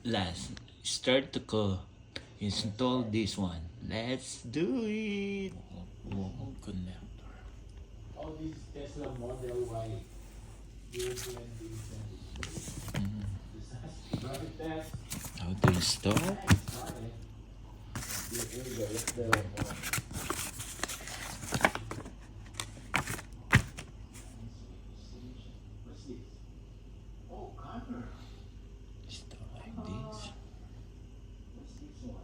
last. Start to install this one. Let's do it. Wall connector. All these Tesla Model Y 020 Drive test. How to install? Here we go. Let's go. What's this? Oh, copper. Install like this. What's this one?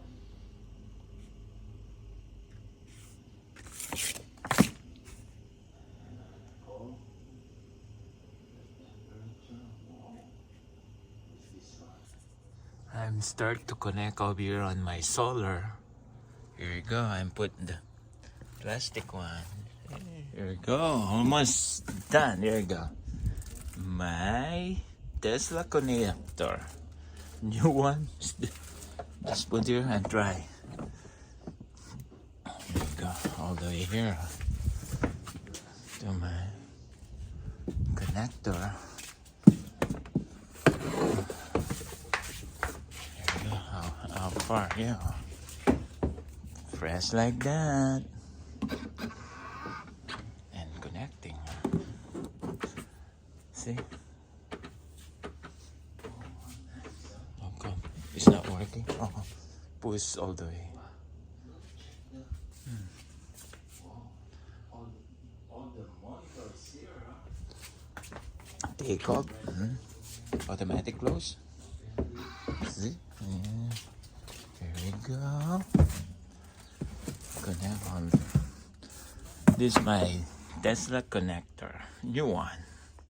Oh. What's this one? I'm start to connect over here on my solar. Here we go. I'm putting the plastic one. Here we go. Almost done. Here we go. My Tesla connector. New one. Just put here and try. Here we go. All the way here to my connector. How far? Yeah. Press like that. And connecting. See? How come? It's not working? Oh, push all the way. All the monitors here, huh? Take off. Automatic close. See? Yeah. Here we go. Connect on. This is my Tesla connector. New one.